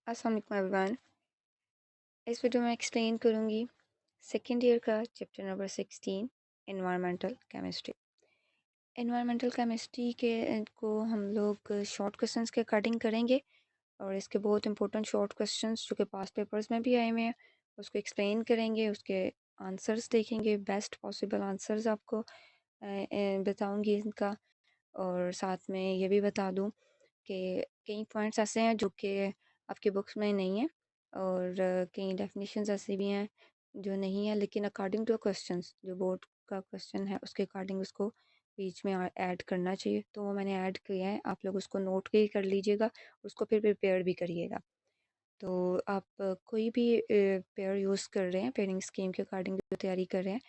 अस्सलाम वालेकुम एवरीवन। इस वीडियो में एक्सप्लेन करूँगी सेकेंड ईयर का chapter number 16 environmental chemistry. Environmental chemistry के को हम लोग शॉर्ट क्वेश्चंस के अकॉर्डिंग करेंगे और इसके बहुत इंपॉर्टेंट शॉर्ट क्वेश्चंस जो कि पास्ट पेपर्स में भी आए हुए हैं उसको एक्सप्लेन करेंगे, उसके आंसर्स देखेंगे, बेस्ट पॉसिबल आंसर्स आपको बताऊँगी इनका। और साथ में ये भी बता दूँ कि कई पॉइंट्स ऐसे हैं जो कि आपके बुक्स में नहीं है और कई डेफिनेशंस ऐसे भी हैं जो नहीं है, लेकिन अकॉर्डिंग टू क्वेश्चंस जो बोर्ड का क्वेश्चन है उसके अकॉर्डिंग उसको बीच में ऐड करना चाहिए। तो वो मैंने ऐड किया है, आप लोग उसको नोट भी कर लीजिएगा, उसको फिर प्रिपेयर भी करिएगा। तो आप कोई भी पेयर यूज़ कर रहे हैं, पेयरिंग स्कीम के अकॉर्डिंग जो तैयारी कर रहे हैं,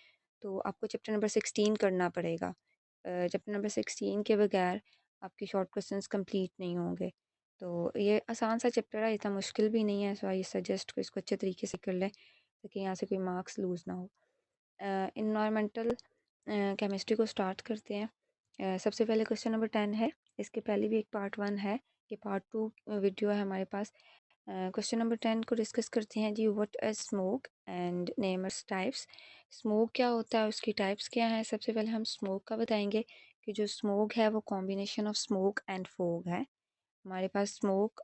तो आपको चैप्टर नंबर 16 करना पड़ेगा। चैप्टर नंबर 16 के बगैर आपके शॉर्ट क्वेश्चंस कंप्लीट नहीं होंगे। तो ये आसान सा चैप्टर है, इतना मुश्किल भी नहीं है, सो आई सजेस्ट को इसको अच्छे तरीके से कर लें ताकि यहाँ से कोई मार्क्स लूज़ ना हो। इन्वायरमेंटल केमिस्ट्री को स्टार्ट करते हैं। सबसे पहले क्वेश्चन नंबर 10 है, इसके पहले भी एक पार्ट 1 है, ये पार्ट 2 वीडियो है हमारे पास। क्वेश्चन नंबर 10 को डिस्कस करते हैं जी। What is smoke and name its types. Smoke क्या होता है, उसकी टाइप्स क्या हैं। सबसे पहले हम स्मोक का बताएंगे कि जो स्मोक है वो combination of smoke and fog है। हमारे पास स्मोक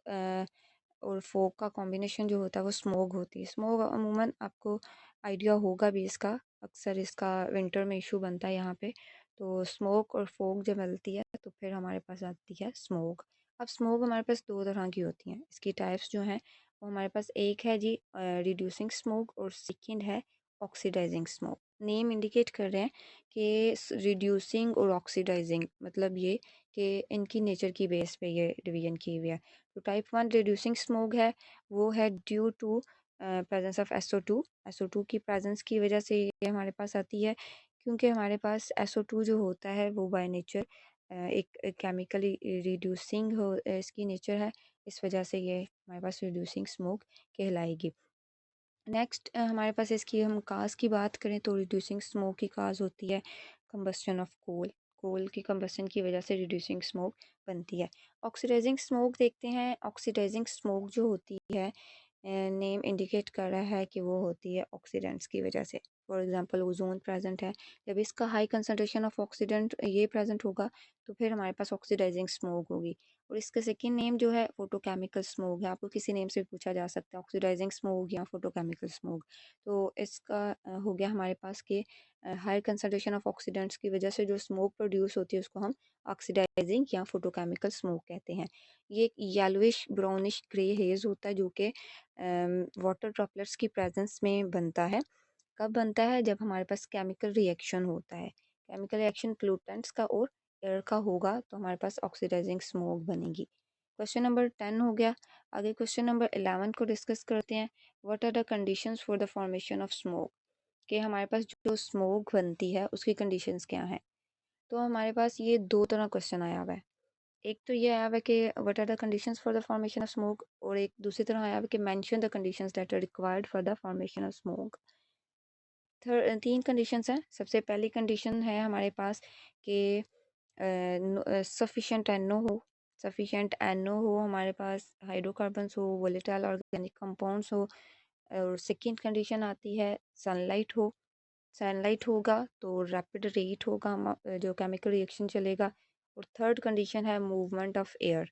और फोग का कॉम्बिनेशन जो होता है वो स्मोक होती है। स्मोक अमूमन आपको आइडिया होगा भी इसका, अक्सर इसका विंटर में इशू बनता है यहाँ पे। तो स्मोक और फोग जब मिलती है तो फिर हमारे पास आती है स्मोक। अब स्मोक हमारे पास दो तरह की होती हैं, इसकी टाइप्स जो हैं वो हमारे पास एक है जी रिड्यूसिंग स्मोक और सेकंड है ऑक्सीडाइजिंग स्मोक। नेम इंडिकेट कर रहे हैं कि रिड्यूसिंग और ऑक्सीडाइजिंग, मतलब ये कि इनकी नेचर की बेस पे ये डिवीजन की हुई है। तो टाइप 1 रिड्यूसिंग स्मोक है, वो है due to presence of SO2। SO2 की प्रेजेंस की वजह से ये हमारे पास आती है, क्योंकि हमारे पास SO2 जो होता है वो बाय नेचर एक केमिकली रिड्यूसिंग हो इसकी नेचर है, इस वजह से ये हमारे पास रिड्यूसिंग स्मोक कहलाएगी। नेक्स्ट हमारे पास इसकी हम काज की बात करें तो रिड्यूसिंग स्मोक की काज होती है कंबस्शन ऑफ कोल। कोल की कंबस्शन की वजह से रिड्यूसिंग स्मोक बनती है। ऑक्सीडाइजिंग स्मोक देखते हैं। ऑक्सीडाइजिंग स्मोक जो होती है नेम इंडिकेट कर रहा है कि वो होती है ऑक्सीडेंट्स की वजह से। फॉर एग्जांपल ओजोन प्रेजेंट है, जब इसका हाई कंसनट्रेशन ऑफ ऑक्सीडेंट ये प्रेजेंट होगा तो फिर हमारे पास ऑक्सीडाइजिंग स्मोक होगी। और इसका सेकेंड नेम जो है फोटोकेमिकल स्मोक है, आपको किसी नेम से पूछा जा सकता है ऑक्सीडाइजिंग स्मोक या फोटोकेमिकल स्मोक। तो इसका हो गया हमारे पास कि हाई कंसनट्रेशन ऑफ ऑक्सीडेंट्स की वजह से जो स्मोक प्रोड्यूस होती है उसको हम ऑक्सीडाइजिंग या फोटोकेमिकल स्मोक कहते हैं। ये एक येलोइश ब्राउनिश ग्रे हेज होता है जो कि वाटर ड्रॉपलेट्स की प्रेजेंस में बनता है। कब बनता है, जब हमारे पास केमिकल रिएक्शन होता है। केमिकल रिएक्शन पोल्यूटेंट्स का और एयर का होगा तो हमारे पास ऑक्सीडाइजिंग स्मोक बनेगी। क्वेश्चन नंबर 10 हो गया। आगे क्वेश्चन नंबर 11 को डिस्कस करते हैं। What are the conditions for the formation of smoke. कि हमारे पास जो स्मोक बनती है उसकी कंडीशंस क्या हैं। तो हमारे पास ये दो तरह क्वेश्चन आया हुआ है। एक तो ये आया हुआ है कि what are the conditions for the formation of smoke, और एक दूसरी तरह आया हुआ है कि mention the conditions that are required for the formation of smoke. तीन कंडीशंस हैं। सबसे पहली कंडीशन है हमारे पास कि सफिशेंट एनो हो। सफिशेंट एनो हो हमारे पास, हाइड्रोकार्बन्स हो, वोलेटाइल ऑर्गेनिक कंपाउंड्स हो। और सेकंड कंडीशन आती है सनलाइट हो। सनलाइट होगा तो रैपिड रेट होगा जो केमिकल रिएक्शन चलेगा। और थर्ड कंडीशन है movement of air.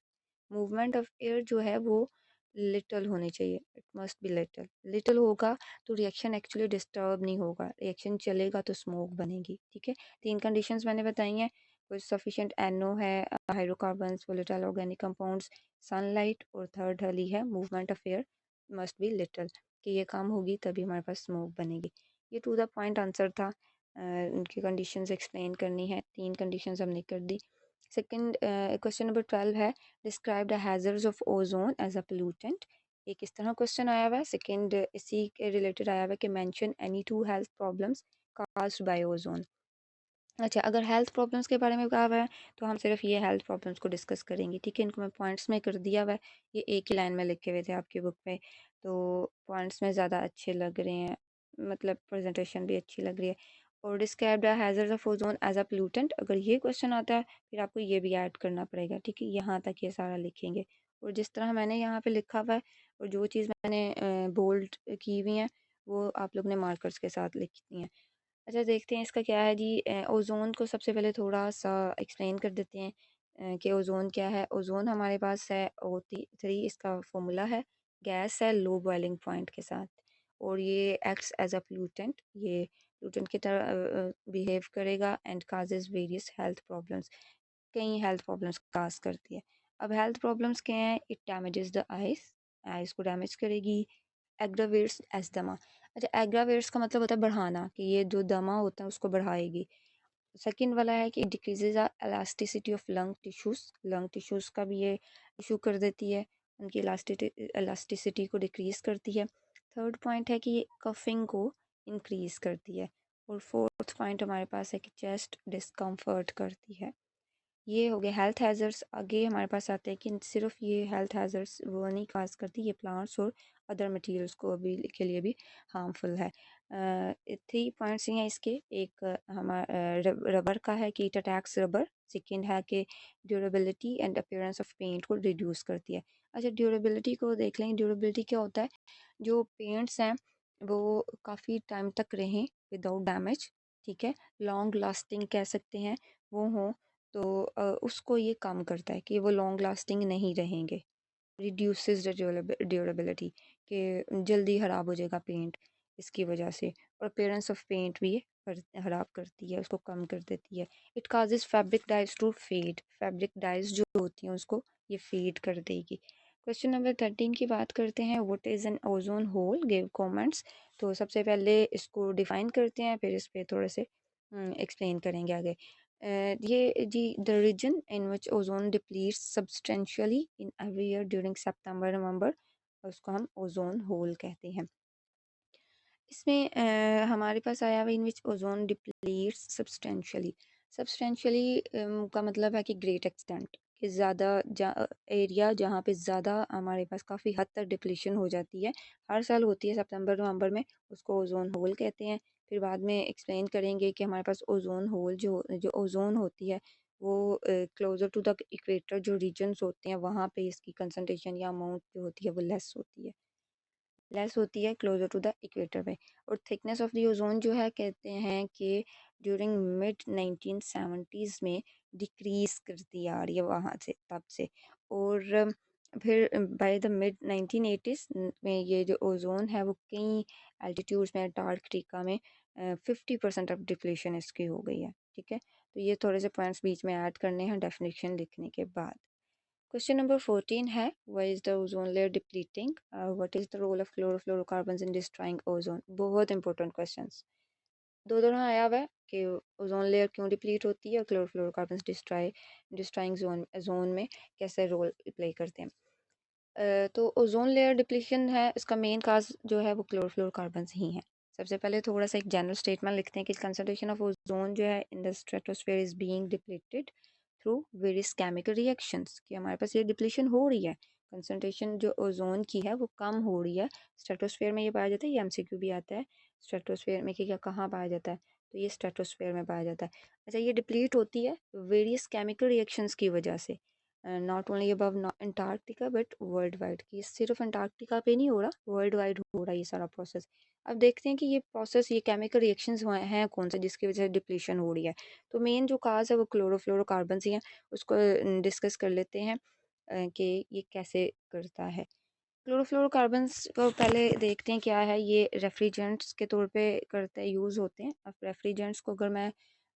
Movement of air जो है वो लिटल होनी चाहिए, it must be little. Little होगा तो रिएक्शन एक्चुअली डिस्टर्ब नहीं होगा, रिएक्शन चलेगा तो स्मोक बनेगी। ठीक है, तीन कंडीशंस मैंने बताई हैं। कुछ सफिशिएंट एनओ है, hydrocarbons, volatile organic compounds, sunlight, और थर्ड वाली है movement of air must be little, कि ये काम होगी तभी हमारे पास स्मोक बनेगी। ये टू द पॉइंट आंसर था। उनकी कंडीशंस एक्सप्लेन करनी है, तीन कंडीशंस हमने कर दी। सेकंड क्वेश्चन नंबर 12 है, describe the hazards of ozone as a pollutant. एक इस तरह क्वेश्चन आया हुआ है। सेकंड इसी के रिलेटेड आया हुआ है कि mention any two health problems caused by ozone. अच्छा, अगर हेल्थ प्रॉब्लम्स के बारे में कहा हुआ है तो हम सिर्फ ये हेल्थ प्रॉब्लम्स को डिस्कस करेंगे। ठीक है, इनको मैं पॉइंट्स में कर दिया हुआ है, ये एक ही लाइन में लिखे हुए थे आपकी बुक पे, तो पॉइंट्स में ज़्यादा अच्छे लग रहे हैं, मतलब प्रेजेंटेशन भी अच्छी लग रही है। और describe the hazards of ozone as a pollutant, अगर ये क्वेश्चन आता है फिर आपको ये भी ऐड करना पड़ेगा। ठीक है, यहाँ तक ये सारा लिखेंगे और जिस तरह मैंने यहाँ पे लिखा हुआ है और जो चीज़ मैंने बोल्ड की हुई है वो आप लोग ने मार्कर्स के साथ लिखनी है। अच्छा देखते हैं इसका क्या है जी। ओज़ोन को सबसे पहले थोड़ा सा एक्सप्लेन कर देते हैं कि ओज़ोन क्या है। ओज़ोन हमारे पास है O3, इसका फॉर्मूला है। गैस है लो बॉइलिंग पॉइंट के साथ और ये एक्ट्स एज अ पोल्यूटेंट, ये पोल्यूटेंट की तरह बिहेव करेगा and causes various health problems, कई हेल्थ प्रॉब्लम्स काज करती है। अब हेल्थ प्रॉब्लम्स क्या हैं? It damages the eyes, eyes को डैमेज करेगी। एग्रावेट्स एस्थमा, अच्छा एग्रावेट्स का मतलब होता है बढ़ाना, कि ये जो दमा होता है उसको बढ़ाएगी। सेकंड वाला है कि decreases elasticity of lung tissues, lung tissues का भी ये इशू कर देती है, उनकी इलास्टिसिटी को डिक्रीज करती है। थर्ड पॉइंट है कि ये कफिंग को इंक्रीज करती है। और फोर्थ पॉइंट हमारे पास है कि चेस्ट डिस्कम्फर्ट करती है। ये हो गए हेल्थ हैज़र्ड्स। आगे हमारे पास आते हैं कि सिर्फ ये हेल्थ हैज़र्ड्स वो नहीं काज करती, ये प्लांट्स और अदर मटेरियल्स को भी के लिए भी हार्मफुल है। 3 पॉइंट्स ही हैं इसके। एक हमारा रबर का है कि इट अटैक्स रबर। सेकेंड है कि durability and appearance of paint को रिड्यूस करती है। अच्छा ड्यूरेबिलिटी को देख लें। ड्यूरेबिलिटी क्या होता है? जो पेंट्स हैं वो काफ़ी टाइम तक रहें विदाउट डैमेज, ठीक है, लॉन्ग लास्टिंग कह सकते हैं वो हों, तो उसको ये कम करता है कि वो लॉन्ग लास्टिंग नहीं रहेंगे। रिड्यूसेस द ड्यूरेबिलिटी, कि जल्दी ख़राब हो जाएगा पेंट इसकी वजह से। और अपीयरेंस ऑफ पेंट भी ये ख़राब करती है, उसको कम कर देती है। It causes fabric dyes to fade, fabric dyes जो होती हैं उसको ये फेड कर देगी। क्वेश्चन नंबर 13 की बात करते हैं। What is an ozone hole, give comments. तो सबसे पहले इसको डिफ़ाइन करते हैं, फिर इस पे थोड़े से एक्सप्लेन करेंगे आगे। ये जी the reason in which ozone depletes substantially in every year during September November, उसको हम ओजोन होल कहते हैं। इसमें हमारे पास आया हुआ इन which ozone depletes substantially. Substantially का मतलब है कि ग्रेट एक्सटेंट, कि ज़्यादा एरिया जहाँ पे ज़्यादा हमारे पास काफ़ी हद तक डिप्लीशन हो जाती है, हर साल होती है सितंबर नवंबर में, उसको ओजोन होल कहते हैं। फिर बाद में एक्सप्लेन करेंगे कि हमारे पास ओजोन होल जो जो ओजोन होती है वो क्लोज़र टू द इक्वेटर जो रीजन्स होते हैं वहाँ पे इसकी कंसंट्रेशन या अमाउंट जो होती है वो लेस होती है क्लोजर टू द इक्वेटर पे। और थिकनेस ऑफ द ओजोन जो है कहते हैं कि ड्यूरिंग मिड 1970s में डिक्रीज करती आ रही है वहाँ से तब से। और फिर बाय द मिड 1980s में ये जो ओजोन है वो कई एल्टीट्यूड्स में अंटार्कटिका में 50% ऑफ डिप्लीशन इसकी हो गई है, ठीक है। तो ये थोड़े से पॉइंट्स बीच में ऐड करने हैं डेफिनेशन लिखने के बाद। क्वेश्चन नंबर 14 है why is the ozone layer depleting, what is the role of chlorofluorocarbons in destroying ozone. बहुत इंपॉर्टेंट क्वेश्चंस दो दोनों आया हुआ है कि ओजोन लेयर क्यों डिप्लीट होती है और क्लोरोफ्लोरोकार्बन्स डिस्ट्रॉइंग जोन जोन में कैसे रोल प्ले करते हैं। तो ओजोन लेयर डिप्लीशन है, इसका मेन काज जो है वो क्लोरोफ्लोरोकार्बन्स ही है। सबसे पहले थोड़ा सा एक जनरल स्टेटमेंट लिखते हैं कि कंसंट्रेशन ऑफ ओजोन जो है in the stratosphere is being depleted through various chemical reactions, कि हमारे पास ये डिप्लीशन हो रही है, कंसंट्रेशन जो ओजोन की है वो कम हो रही है। स्ट्रेटोस्फेयर में ये पाया जाता है, ये एमसीक्यू भी आता है, स्ट्रेटोस्फेयर में कि क्या कहाँ पाया जाता है, तो ये स्ट्रेटोस्फेयर में पाया जाता है। अच्छा ये डिप्लीट होती है वेरियस केमिकल रिएक्शंस की वजह से, not only above Antarctica but world wide, की सिर्फ अंटार्कटिका पे नहीं हो रहा, वर्ल्ड वाइड हो रहा है ये सारा प्रोसेस। अब देखते हैं कि ये प्रोसेस, ये केमिकल रिएक्शंस हैं कौन से जिसकी वजह से डिप्लीशन हो रही है। तो मेन जो काज है वो क्लोरोफ्लोरोकार्बन ही है, उसको डिस्कस कर लेते हैं कि ये कैसे करता है। क्लोरोफ्लोरोकार्बन्स को पहले देखते हैं क्या है। ये रेफ्रिजरेंट्स के तौर पे करते यूज़ होते हैं। अब रेफ्रिजरेंट्स को अगर मैं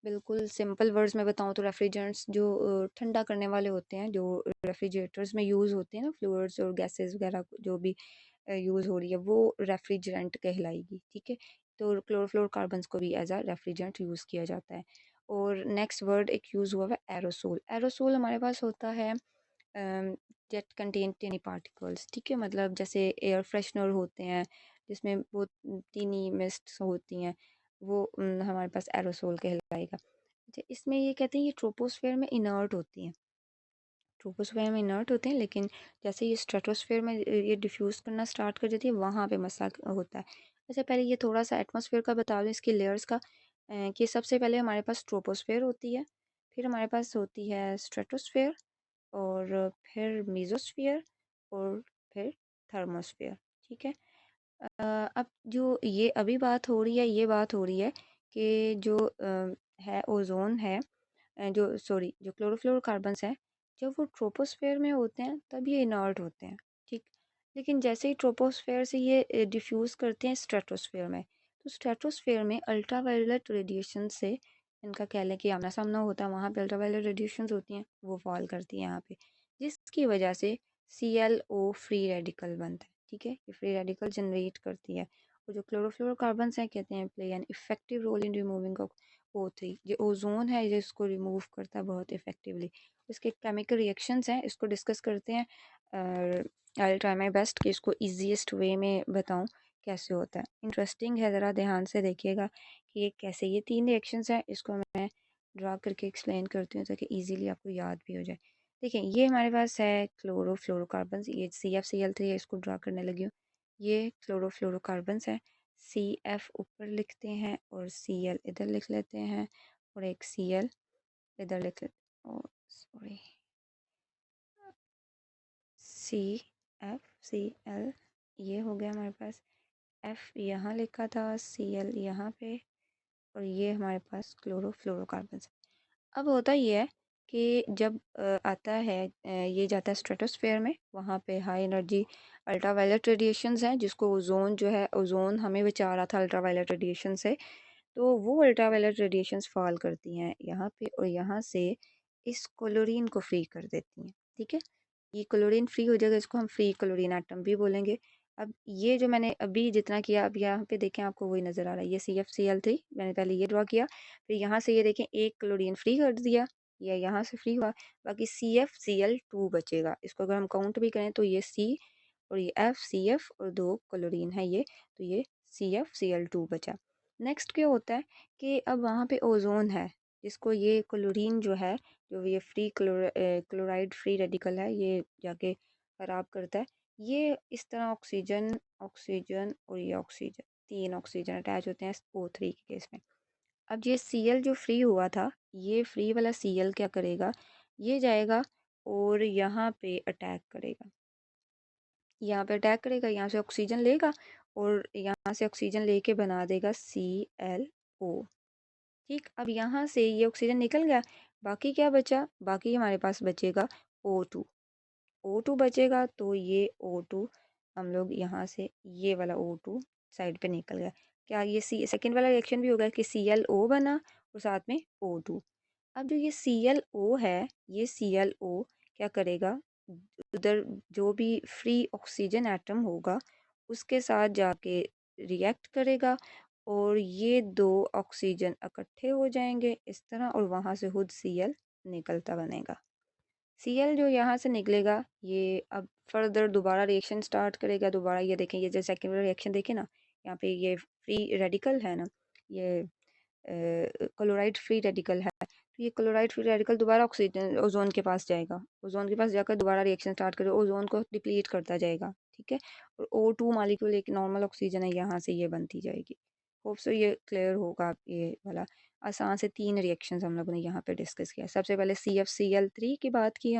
बिल्कुल सिंपल वर्ड्स में बताऊँ तो रेफ्रिजरेंट्स जो ठंडा करने वाले होते हैं, जो रेफ्रिजरेटर्स में यूज़ होते हैं ना, फ्लूइड्स और गैसेस वगैरह जो भी यूज़ हो रही है वो रेफ्रिजरेंट कहलाएगी, ठीक है। तो क्लोरोफ्लोरोकार्बन्स को भी एज अ रेफ्रिजरेंट यूज़ किया जाता है। और नेक्स्ट वर्ड एक यूज़ हुआ है एरोसोल। एरोसोल हमारे पास होता है जेट कंटेन टेनी पार्टिकल्स, ठीक है, मतलब जैसे एयर फ्रेशनर होते हैं जिसमें बहुत टीनी मिस्ट होती हैं, वो हमारे पास एरोसोल कहलाएगा। अच्छा इसमें ये कहते हैं ये ट्रोपोस्फेयर में इनर्ट होती हैं, ट्रोपोस्फेयर में इनर्ट होते हैं, लेकिन जैसे ये स्ट्रेटोस्फेयर में ये डिफ्यूज़ करना स्टार्ट कर देती है वहाँ पे मसला होता है। अच्छा पहले ये थोड़ा सा एटमॉस्फेयर का बता दूँ, इसकी लेयर्स का, कि सबसे पहले हमारे पास ट्रोपोस्फेयर होती है, फिर हमारे पास होती है स्ट्रेटोस्फेयर, और फिर मीज़ोस्फीयर, और फिर थर्मोस्फेयर। ठीक है। अब जो ये अभी बात हो रही है, ये बात हो रही है कि जो है ओजोन है, जो क्लोरोफ्लोरोकार्बन्स हैं, जब वो ट्रोपोस्फेयर में होते हैं तब ये इनर्ट होते हैं। ठीक। लेकिन जैसे ही ट्रोपोस्फेयर से ये डिफ्यूज़ करते हैं स्ट्रेटोस्फेयर में, तो स्ट्रेटोस्फेयर में अल्ट्रावायलेट रेडिएशन से इनका कह लें कि आमना सामना होता है, वहाँ पे अल्ट्रावायलेट रेडिएशंस होती हैं, वो फॉल करती हैं यहाँ पे, जिसकी वजह से ClO फ्री रेडिकल बनता है। ठीक है, ये फ्री रेडिकल जनरेट करती है। और जो क्लोरोफ्लोरोकार्बन्स हैं कहते हैं play an effective role in removing O3। जो ओजोन है ये इसको रिमूव करता है बहुत इफेक्टिवली। इसके केमिकल रिएक्शंस हैं, इसको डिस्कस करते हैं। आई ट्राई माई बेस्ट कि इसको ईजीएस्ट वे में बताऊं कैसे होता है। इंटरेस्टिंग है, ज़रा ध्यान से देखिएगा कि ये कैसे, ये 3 रिएक्शंस हैं, इसको मैं ड्रा करके एक्सप्लेन करती हूँ ताकि ईजीली आपको याद भी हो जाए। देखिए ये हमारे पास है क्लोरोफ्लोरोकार्बन, ये CfCl3 है, इसको ड्रा करने लगी हूँ। ये क्लोरोफ्लोरोकार्बन्स है, CF ऊपर लिखते हैं और Cl इधर लिख लेते हैं और एक Cl इधर लिख लेते हैं, सॉरी, CfCl ये हो गया हमारे पास, F यहाँ लिखा था, Cl यहाँ पे, और ये हमारे पास क्लोरोफ्लोरोकार्बन। अब होता ये है कि जब आता है ये जाता है स्ट्रेटोस्फेयर में, वहाँ पे हाई एनर्जी अल्ट्रावायलेट रेडिएशंस हैं, जिसको ओजोन जो है, ओजोन हमें बचा रहा था अल्ट्रावायलेट रेडिएशन से, तो वो अल्ट्रावायलेट रेडिएशंस फॉल करती हैं यहाँ पे और यहाँ से इस क्लोरीन को फ्री कर देती हैं। ठीक है, ये क्लोरीन फ्री हो जाएगा, इसको हम फ्री क्लोरीन एटम भी बोलेंगे। अब ये जो मैंने अभी जितना किया, अब यहाँ पे देखें आपको वही नज़र आ रहा है, ये CfCl3 मैंने पहले ये ड्रा किया, फिर यहाँ से ये देखें एक क्लोरीन फ्री कर दिया, ये यहाँ से फ्री हुआ, बाकी CfCl2 बचेगा। इसको अगर हम काउंट भी करें तो ये C और ये F, CF और 2 क्लोरीन है ये, तो ये CfCl2 बचा। नेक्स्ट क्या होता है कि अब वहाँ पे ओजोन है, जिसको ये क्लोरीन जो है, जो ये क्लोराइड फ्री रेडिकल है, ये जाके ख़राब करता है। ये इस तरह ऑक्सीजन ऑक्सीजन और ये ऑक्सीजन, 3 ऑक्सीजन अटैच होते हैं O3 के केस में। अब ये Cl जो फ्री हुआ था, ये फ्री वाला Cl क्या करेगा, ये जाएगा और यहाँ पे अटैक करेगा, यहाँ पे अटैक करेगा, यहाँ से ऑक्सीजन लेगा और यहाँ से ऑक्सीजन लेके बना देगा ClO। ठीक, अब यहाँ से ये ऑक्सीजन निकल गया, बाकी क्या बचा, बाकी हमारे पास बचेगा O2। O2 बचेगा, तो ये O2 हम लोग यहाँ से, ये वाला O2 साइड पे निकल गया। क्या ये सेकेंड वाला रिएक्शन भी होगा कि ClO बना और साथ में O2। अब जो ये ClO है, ये ClO क्या करेगा, उधर जो भी फ्री ऑक्सीजन एटम होगा उसके साथ जाके रिएक्ट करेगा और ये 2 ऑक्सीजन इकट्ठे हो जाएंगे इस तरह, और वहाँ से खुद Cl निकलता बनेगा। Cl जो यहाँ से निकलेगा, ये अब फर्दर दोबारा रिएक्शन स्टार्ट करेगा। दोबारा ये देखें, ये जो सेकेंड वाला रिएक्शन देखें ना, यहाँ पे ये फ्री रेडिकल है ना, ये क्लोराइड फ्री रेडिकल है, तो ये क्लोराइड फ्री रेडिकल दोबारा ऑक्सीजन ओजोन के पास जाएगा, ओजोन के पास जाकर दोबारा रिएक्शन स्टार्ट करेगा, ओजोन को डिप्लीट करता जाएगा। ठीक है, और O2 मालिक्यूल एक नॉर्मल ऑक्सीजन है, यहाँ से ये बनती जाएगी। होप सो ये क्लियर होगा। ये वाला आसान से 3 रिएक्शंस हम लोगों ने यहाँ पे डिस्कस किया। सबसे पहले CfCl3 की बात की,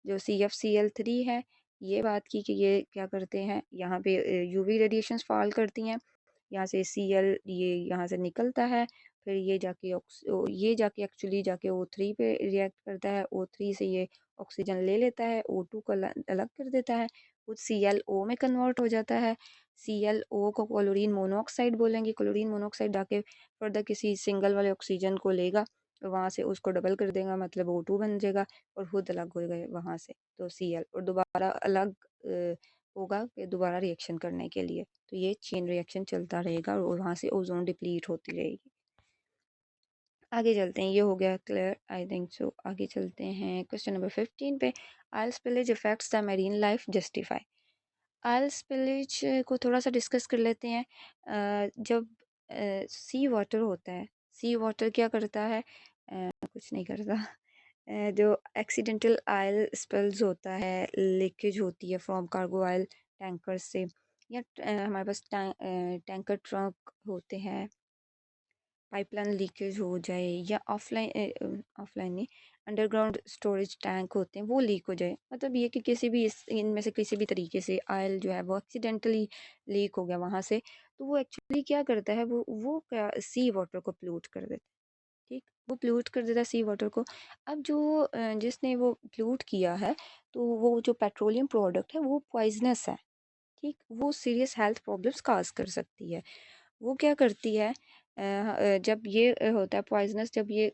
जो CfCl3 है, ये बात की कि ये क्या करते हैं, यहाँ पे UV रेडिएशंस फॉल करती हैं, यहाँ से Cl ये यहाँ से निकलता है, फिर ये जाके एक्चुअली जाके O3 पे रिएक्ट करता है, O3 से ये ऑक्सीजन ले लेता है, O2 को अलग कर देता है, खुद ClO में कन्वर्ट हो जाता है। ClO को क्लोरीन मोनोऑक्साइड बोलेंगे। क्लोरीन मोनोऑक्साइड जाके फर्दर किसी सिंगल वाले ऑक्सीजन को लेगा और वहाँ से उसको डबल कर देगा, मतलब O2 बन जाएगा और खुद अलग हो गए वहाँ से, तो Cl, और दोबारा अलग होगा कि दोबारा रिएक्शन करने के लिए, तो ये चेन रिएक्शन चलता रहेगा और वहाँ से ओजोन डिप्लीट होती रहेगी। आगे चलते हैं, ये हो गया क्लियर आई थिंक सो। आगे चलते हैं क्वेश्चन नंबर 15 पे। Oil spillage effects the marine life justify. Oil spillage को थोड़ा सा डिस्कस कर लेते हैं। जब सी वाटर होता है, सी वाटर क्या करता है, कुछ नहीं करता। जो एक्सीडेंटल ऑयल स्पिल्स होता है, लीकेज होती है फ्रॉम कार्गो ऑयल टैंकर से, या हमारे पास टैंकर ट्रक होते हैं, पाइपलाइन लीकेज हो जाए, या ऑफलाइन ऑफलाइन नहीं, अंडरग्राउंड स्टोरेज टैंक होते हैं वो लीक हो जाए, मतलब ये कि किसी भी इनमें से किसी भी तरीके से ऑयल जो है वो एक्सीडेंटली लीक हो गया वहाँ से, तो वो एक्चुअली क्या करता है, वो क्या सी वाटर को पोllute कर देता है। ठीक, वो पोllute कर देता है सी वाटर को। अब जो जिसने वो पोllute किया है, तो वो जो पेट्रोलियम प्रोडक्ट है वो पॉइजनस है। ठीक, वो सीरियस हेल्थ प्रॉब्लम्स काज कर सकती है। वो क्या करती है, जब ये होता है पॉइजनस, जब ये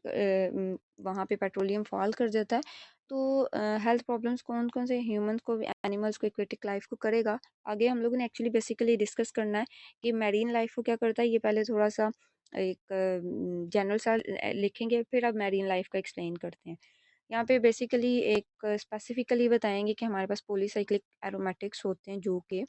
वहाँ पे पेट्रोलियम फॉल कर जाता है, तो हेल्थ प्रॉब्लम्स कौन कौन से ह्यूमंस को, एनिमल्स को, एक्वेटिक लाइफ को करेगा। आगे हम लोगों ने एक्चुअली बेसिकली डिस्कस करना है कि मैरीन लाइफ को क्या करता है, ये पहले थोड़ा सा एक जनरल सा लिखेंगे, फिर अब मैरीन लाइफ का एक्सप्लेन करते हैं। यहाँ पे बेसिकली एक स्पेसिफिकली बताएंगे कि हमारे पास पॉलीसाइक्लिक एरोमेटिक्स होते हैं, जो कि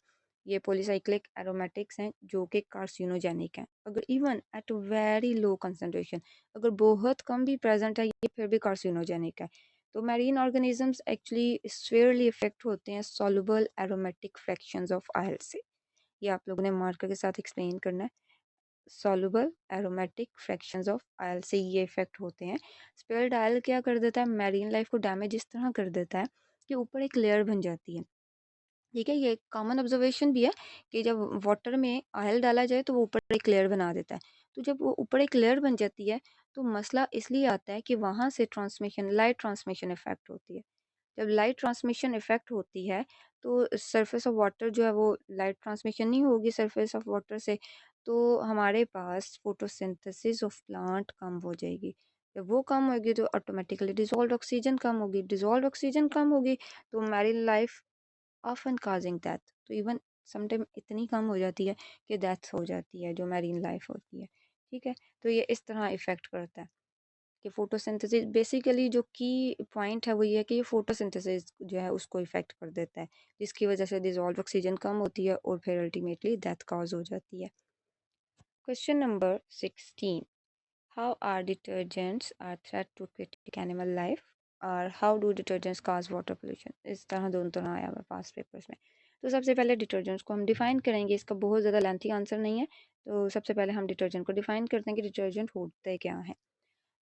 ये पॉलीसाइक्लिक एरोमेटिक्स हैं जो कि कार्सिनोजेनिक हैं। अगर even at very low concentration, अगर बहुत कम भी प्रेजेंट है, ये फिर भी कार्सिनोजेनिक है। तो मैरीन ऑर्गेनिजम्स एक्चुअली स्फेयरली इफेक्ट होते हैं soluble aromatic fractions of oil से। ये आप लोगों ने मार्कर के साथ एक्सप्लेन करना है। Soluble aromatic fractions of oil से ये इफेक्ट होते हैं। स्पेयर्ड ऑयल क्या कर देता है, मैरीन लाइफ को डैमेज इस तरह कर देता है कि ऊपर एक लेयर बन जाती है। ठीक है, ये एक कॉमन ऑब्जर्वेशन भी है कि जब वाटर में ऑयल डाला जाए तो वो ऊपर एक लेयर बना देता है। तो जब वो ऊपर एक लेयर बन जाती है, तो मसला इसलिए आता है कि वहाँ से ट्रांसमिशन, लाइट ट्रांसमिशन इफेक्ट होती है। जब लाइट ट्रांसमिशन इफेक्ट होती है, तो सरफेस ऑफ वाटर जो है वो लाइट ट्रांसमिशन नहीं होगी सरफेस ऑफ वाटर से, तो हमारे पास फोटोसिंथेसिस ऑफ प्लांट कम हो जाएगी। जब वो कम होगी तो ऑटोमेटिकली डिजॉल्व ऑक्सीजन कम होगी, डिजॉल्व ऑक्सीजन कम होगी तो marine life often causing death, तो इवन समटाइम इतनी कम हो जाती है कि डेथ हो जाती है जो मैरीन लाइफ होती है। ठीक है, तो ये इस तरह इफ़ेक्ट करता है कि फोटोसिंथेसिस, बेसिकली जो की पॉइंट है वो ये है कि ये फोटोसिंथेसिस जो है उसको इफ़ेक्ट कर देता है, जिसकी वजह से डिजॉल्व ऑक्सीजन कम होती है और फिर अल्टीमेटली डेथ कॉज हो जाती है। Question number 16, how are detergents are threat to aquatic animal life, और how do detergents cause water pollution। इस तरह दोनों तरह आया हुआ पास पेपर्स में। तो सबसे पहले डिटर्जेंट्स को हम डिफाइन करेंगे, इसका बहुत ज़्यादा लेंथी आंसर नहीं है। तो सबसे पहले हम डिटर्जेंट को डिफाइन करते हैं कि डिटर्जेंट होते क्या हैं।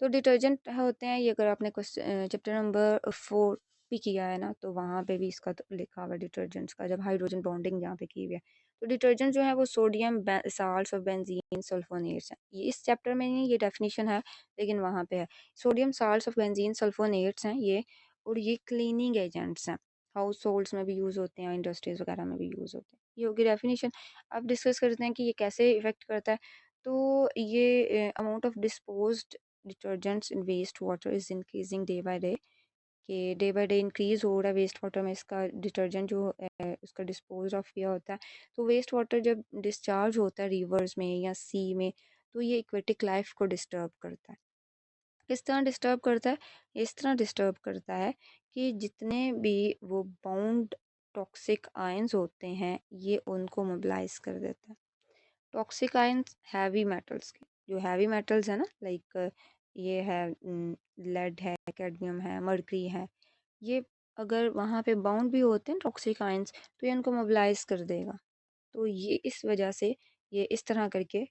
तो डिटर्जेंट होते हैं, ये अगर आपने चैप्टर नंबर 4 भी किया है ना, तो वहाँ पे भी इसका तो लिखा हुआ है डिटर्जेंट्स का, जब हाइड्रोजन बॉन्डिंग यहाँ पे की हुई है। तो डिटर्जेंट जो है वो sodium salts of benzene sulphonates हैं। ये इस चैप्टर में नहीं, ये डेफिनेशन है, लेकिन वहाँ पे है। Sodium salts of benzene sulphonates हैं ये, और ये क्लीनिंग एजेंट्स हैं। हाउस होल्ड्स में भी यूज़ होते हैं, इंडस्ट्रीज वगैरह में भी यूज़ होते हैं। ये होगी डेफिनेशन। अब डिस्कस करते हैं कि ये कैसे इफेक्ट करता है। तो ये amount of disposed detergents in waste water is increasing day by day, कि डे बाय डे इंक्रीज़ हो रहा है वेस्ट वाटर में इसका डिटर्जेंट जो उसका डिस्पोज ऑफ किया होता है। तो वेस्ट वाटर जब डिस्चार्ज होता है रिवर्स में या सी में, तो ये एक्वेटिक लाइफ को डिस्टर्ब करता है। किस तरह डिस्टर्ब करता है, इस तरह डिस्टर्ब करता है कि जितने भी वो बाउंड टॉक्सिक आयंस होते हैं ये उनको मोबिलाइज कर देता है। टॉक्सिक आयंस हैवी मेटल्स के, जो हैवी मेटल्स है ना, लाइक ये है लेड है, कैडमियम है, मर्करी है, ये अगर वहाँ पे बाउंड भी होते हैं टॉक्सिक आयंस, तो ये उनको मोबिलाइज कर देगा। तो ये इस वजह से ये इस तरह करके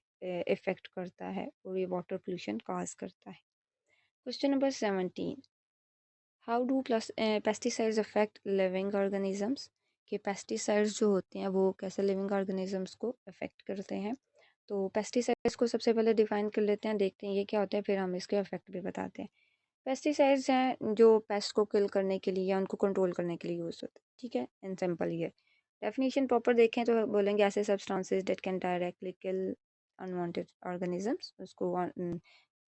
इफ़ेक्ट करता है और ये वाटर पोल्यूशन काज करता है। Question number 17, how do plus pesticides affect living organisms, कि पेस्टिसाइड्स जो होते हैं वो कैसे लिविंग ऑर्गेनिजम्स को अफेक्ट करते हैं। तो पेस्टिसाइड्स को सबसे पहले डिफाइन कर लेते हैं, देखते हैं ये क्या होता है, फिर हम इसके इफेक्ट भी बताते हैं। पेस्टिसाइड्स हैं जो पेस्ट को किल करने के लिए या उनको कंट्रोल करने के लिए यूज़ होते हैं। ठीक है, इन सिंपल ये डेफिनेशन प्रॉपर देखें तो बोलेंगे ऐसे substances that can directly kill unwanted organisms, उसको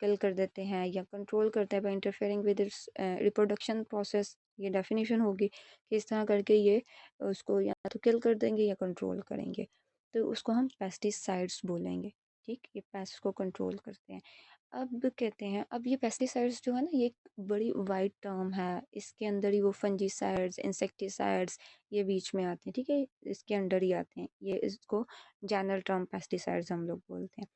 किल कर देते हैं या कंट्रोल करते हैं by interfering with its reproduction process. ये डेफिनेशन होगी कि इस तरह करके ये उसको या तो किल कर देंगे या कंट्रोल करेंगे, तो उसको हम पेस्टिसाइड्स बोलेंगे। ठीक, ये पेस्ट को कंट्रोल करते हैं। अब कहते हैं, अब ये पेस्टिसाइड्स जो है ना, ये एक बड़ी वाइड टर्म है, इसके अंदर ही वो फंजीसाइड्स, इंसेक्टिसाइड्स ये बीच में आते हैं। ठीक है, इसके अंडर ही आते हैं, ये इसको जनरल टर्म पेस्टिसाइड्स हम लोग बोलते हैं।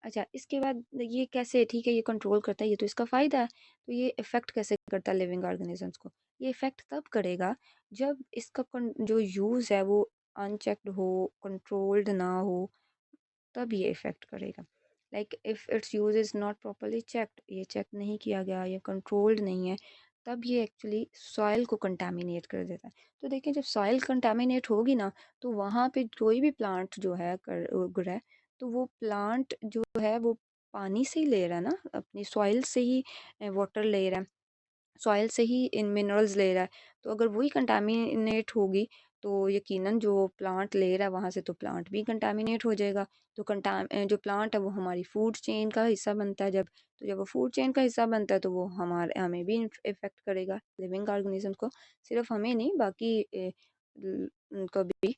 अच्छा, इसके बाद ये कैसे, ठीक है ये कंट्रोल करता है, ये तो इसका फ़ायदा है, तो ये इफ़ेक्ट कैसे करता है लिविंग ऑर्गेनिजम्स को। ये इफ़ेक्ट तब करेगा जब इसका जो यूज़ है वो अनचेक्ड हो, कंट्रोल्ड ना हो, तब ये इफ़ेक्ट करेगा। Like if it's use is not properly checked, ये चेक नहीं किया गया, ये कंट्रोल्ड नहीं है, तब ये एक्चुअली सॉइल को कंटामिनेट कर देता है। तो देखिए जब सॉइल कंटामिनेट होगी ना, तो वहाँ पे कोई भी प्लांट जो है कर उग रहा है, तो वो प्लांट जो है वो पानी से ही ले रहा है ना, अपनी सॉइल से ही वाटर ले रहा है, सॉइल से ही इन मिनरल्स ले रहा है। तो अगर वही कंटामिनेट होगी, तो यकीनन जो प्लांट ले रहा है वहाँ से, तो प्लांट भी कंटामिनेट हो जाएगा। तो जो प्लांट है वो हमारी फूड चेन का हिस्सा बनता है जब, तो जब वो फूड चेन का हिस्सा बनता है तो वो हमें भी इफ़ेक्ट करेगा, लिविंग ऑर्गेनिज़म्स को। सिर्फ हमें नहीं, बाकी उनको भी,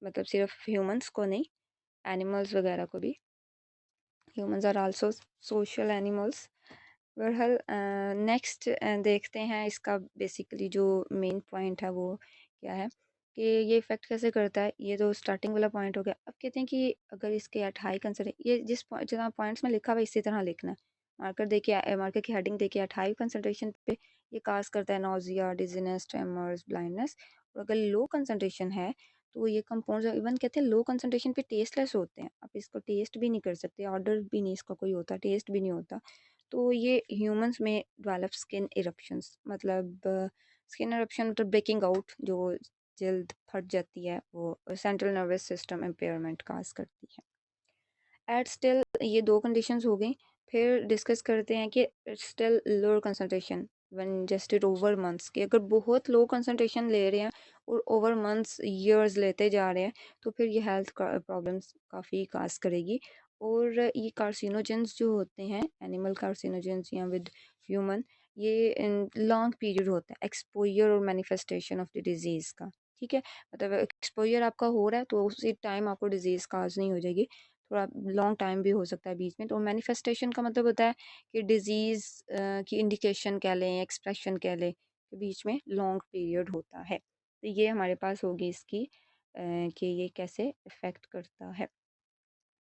मतलब सिर्फ ह्यूमंस को नहीं, एनिमल्स वगैरह को भी। Humans are also social animals. बहरहाल नेक्स्ट देखते हैं इसका बेसिकली जो मेन पॉइंट है वो क्या है, कि ये इफ़ेक्ट कैसे करता है। ये तो स्टार्टिंग वाला पॉइंट हो गया। अब कहते हैं कि अगर इसके एट हाई कंसंट्रे ये जितना पॉइंट्स में लिखा हुआ है इसी तरह लिखना है। मार्कर की हेडिंग देखिए, एट हाई कंसंट्रेशन पे ये काज करता है नोजिया, डिजीनेस, ट्रेमर्स, ब्लाइंडनेस। और अगर लो कंसंट्रेशन है तो ये कंपाउंड्स इवन कहते हैं लो कंसंट्रेशन पे टेस्टलेस होते हैं, आप इसको टेस्ट भी नहीं कर सकते, ऑर्डर भी नहीं इसका कोई होता, टेस्ट भी नहीं होता। तो ये ह्यूमंस में डेवलप स्किन इरप्शंस, मतलब स्किन इरप्शन मतलब ब्रेकिंग आउट, जो जल्द फट जाती है, वो सेंट्रल नर्वस सिस्टम इम्पेयरमेंट काज करती है। एट स्टिल ये दो कंडीशंस हो गई। फिर डिस्कस करते हैं कि still lower concentration when adjusted over months, कि अगर बहुत लो कंसंट्रेशन ले रहे हैं और ओवर मंथ्स ईयर्स लेते जा रहे हैं, तो फिर ये हेल्थ प्रॉब्लम्स काफ़ी काज करेगी। और ये कार्सिनोजेंस जो होते हैं, एनिमल कार्सिनोजेंस या विद ह्यूमन, ये लॉन्ग पीरियड होता है एक्सपोजर और मैनिफेस्टेशन ऑफ द डिजीज़ का। ठीक है, मतलब एक्सपोजर आपका हो रहा है तो उसी टाइम आपको डिजीज़ काज नहीं हो जाएगी, थोड़ा लॉन्ग टाइम भी हो सकता है बीच में। तो मैनिफेस्टेशन का मतलब होता है कि डिजीज़ की इंडिकेशन कह लें, एक्सप्रेशन कह लें, के बीच में लॉन्ग पीरियड होता है। तो ये हमारे पास होगी इसकी कि ये कैसे इफ़ेक्ट करता है।